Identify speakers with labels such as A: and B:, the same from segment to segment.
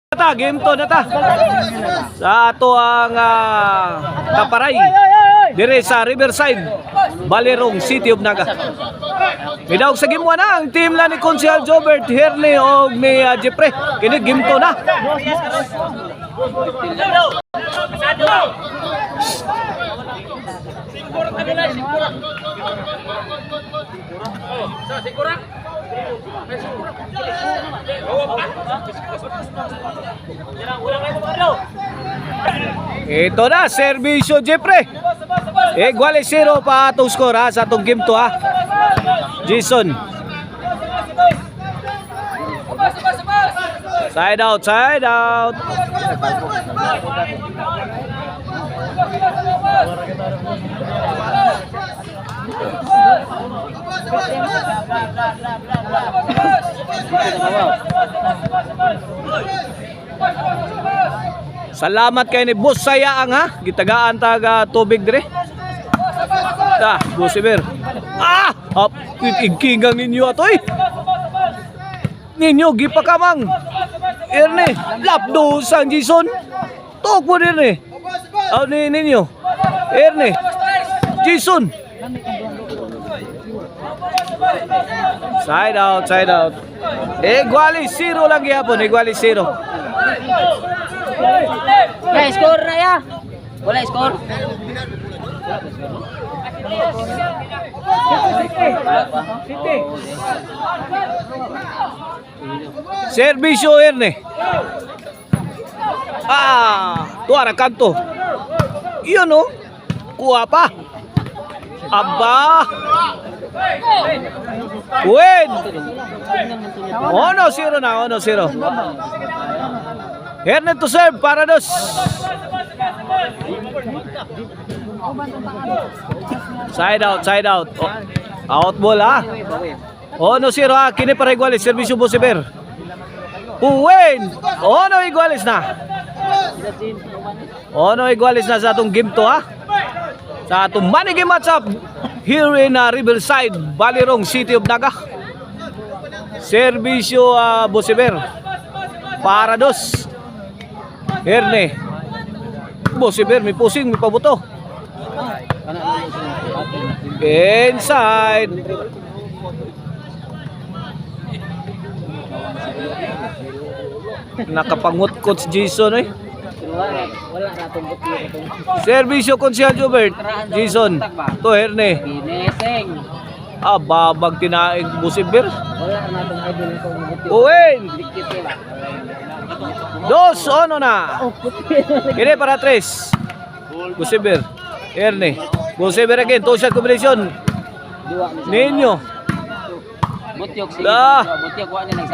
A: Ta, game to na ta. Sa ato ang Taparay. Dire sa Riverside, Balirong, City of Naga. Midawag sa game 1 na ang team la ni Consihal Jobert Herne o ni Jeffrey. Kini game to na. Ito na, servisyo Jeffrey. Igual 0 pa atong score sa atong game to ha. Jason. Side out, side out. Salamat kay ni Boss Sayaang ha. Gitagaan taga tubig dire. Busiber. Igkingang ninyo atoy. Ninyo gipakamang. Erne, lapdo sang Jason. Tok mo din eh. Ninyo. Erne. Jason. Side out, side out. Iguali 0 lang gyapon, iguali 0.
B: Wala score na ya. Wala score.
A: Servisyo Erne. Tuara kanto. Iyon oh. Kuha pa. Aba. Win. Ono 0 na, ono 0. Herne to serve para dos. Side out, side out. Out ball ha. Ono 0 ha. Kini para igualis. Servisyo Busiber. Win. Ono igualis na. Ono igualis na sa atong game to ha. Sa atong money game matchup here in Riverside, Balirong, City of Naga. Servisyo Busiber. Para dos. Herne. Busiber, may pusing, may pabuto. Inside. Nakapangut coach Jason eh. Servisyo Consihal Jobert Jason to Herne. Babag tinaig Busiber. Uwin. Dos, ono na. Kini para 3. Busiber. Herne. Busiber again. Two shot combination. Ninyo.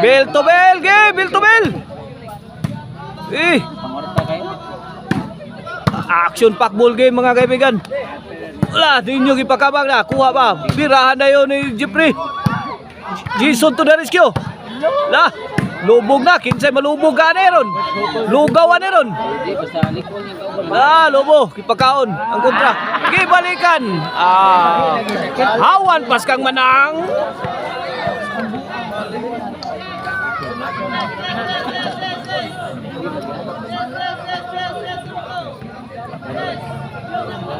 A: Bell to bell. Game. Bell to bell. Action pack ball game mga kaibigan. Wala, ninyo gipakabang na. Kuha pa. Birahan na yun ni Jeffrey. Jason to the rescue. La, lubog na. Kinsay malubog ka na ron. Lugawan na ron. Lobo. Kipakaon. Ang kontra. Gibalikan. Hawan pas kang manang.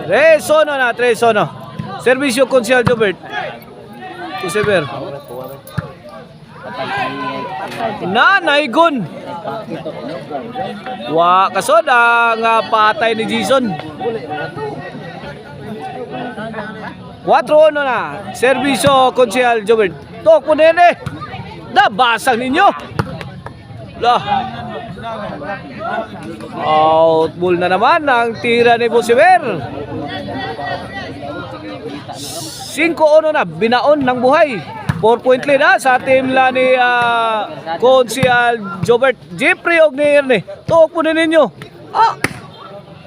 A: Tresono na, Tresono. Servisyo Consihal Jobert. Busiber. Naigon. Kasod ang patay ni Jason. 4-1 na. Servisyo Consihal Jobert. Tok po nene. Nabasag ninyo. Out ball na naman ang tira ni Busiber. 5-1 na. Binaon ng buhay. 4-point lead sa team la ni Consihal Jobert Jeffrey og ni Herne. Tok po ninyo.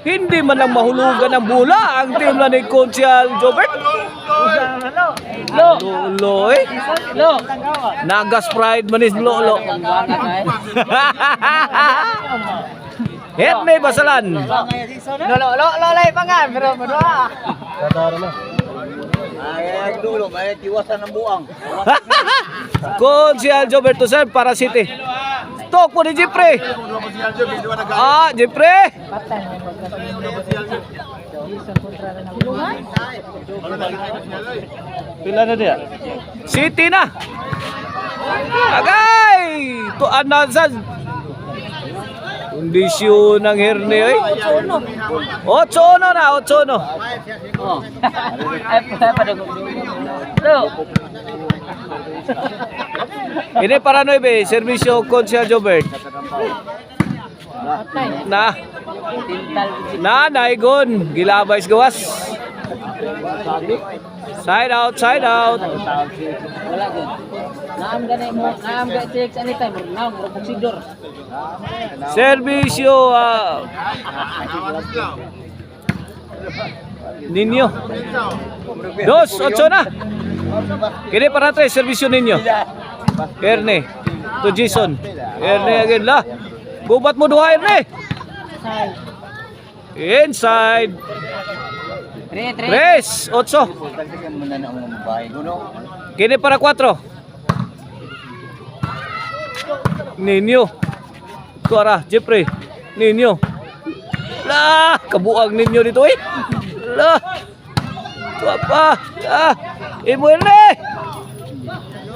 A: Hindi man lang mahulugan ng bula ang team la ni Consihal Jobert. Lo eh. Nagas pride manis lo. Herne basalan.
B: Lo lay pangan pero berdua.
C: Ay, dulo, may tiwasan ng buang.
A: Consihal Jobert to serve para City. Tok po ni Jeffrey. Jeffrey.
B: Patay mo Jason kontra na bulungan.
A: Pila na dia? City na. Agay! Tuan na sa kondisyon ng herne ay. 8-1 na, 8-1.
B: Oh. Ay pada Bro.
A: Ini para 9, servisyo Concha Jobert.
B: Patay.
A: Na,
B: Tintal.
A: naigon. Gilabay sa gawas. Side out, side out.
B: Wala gud. Naam ganay mo, naam ga check anytime. Naam mo buksidor.
A: Servisyo Ninyo. 2-8 na. Kini para 3, servisyo Ninyo. Erne to Jason. Erne again la. Gubat mo duha Erne.
B: Side.
A: Inside. 3, 8. Kini para 4. Ninyo. Tuara, Jeffrey. Ninyo. Lah, kabuang Ninyo dito eh. Lah. Tua pa. Imo Erne.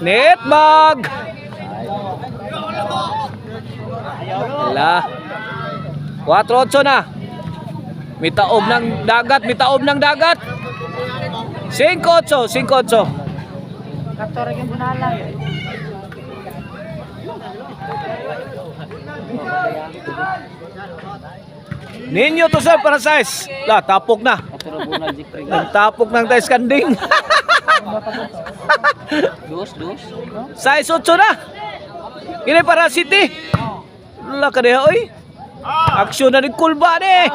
A: Net bag. Lah. 4-8 na. Mitaob ng dagat, mitaob ng dagat. 5-8, 5-8.
B: Kaptor gyud bunalan.
A: Ninyo to sir para size. La, tapok na.
B: Kaptor bunal Jeffrey.
A: Tapok ng tais kanding.
B: Dos.
A: Size 8 na. Ini para City. La kadeha oy. Aksyon na ni Kulba ni.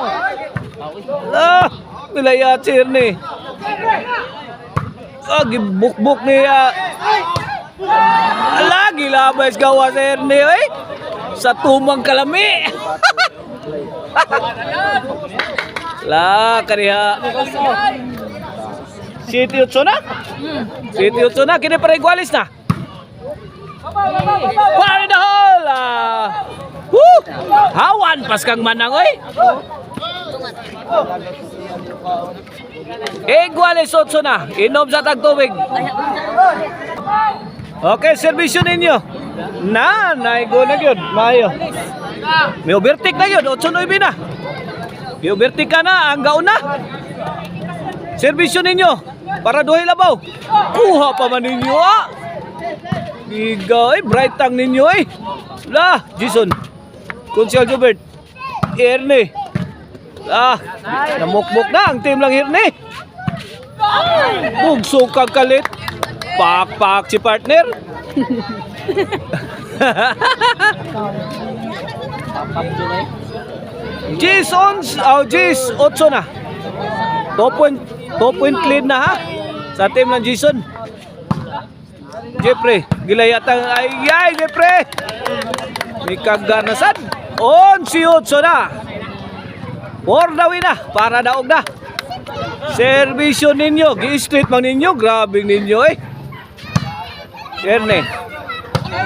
A: La, nilayat sir ni. Gibuk-buk ni lagi labay sa gawa sir ni oy. Sa tumang kalami. La kadiha. City 8 na? City 8 na, kini para igualis na. Fire in the hole! Woo! Hawan pas kang manang oy. Igualis 8 na, inom sa tagtubig. Okay, servisyo ninyo. Naigo na yun, mayo. May overtake na yun, 8-9 na. May overtake ka na, ang gaon na. Servisyo ninyo, para duhay labaw. Kuha pa man ninyo Iga bright tang ninyo Lah, Jason. Concha Jobert. Erne. Namukbok na ang team lang Erne. Bugso kagalit. Pak si partner. Jason, Jis 8 na. 2 point lead na ha sa team ng Jason. Jeffrey, gilayatang ay Jeffrey. May kaganasan. 11-8 na. For the win na, para daog na. Servisyo ninyo, gi-street man ninyo, grabe ninyo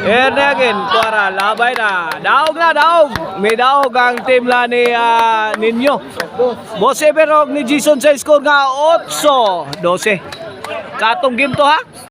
A: Erne again, para labay na. Daog na, daog. May daog ang team la ni ninyo. Boss Everog ni Jason sa score nga 8-12. Katong game to ha.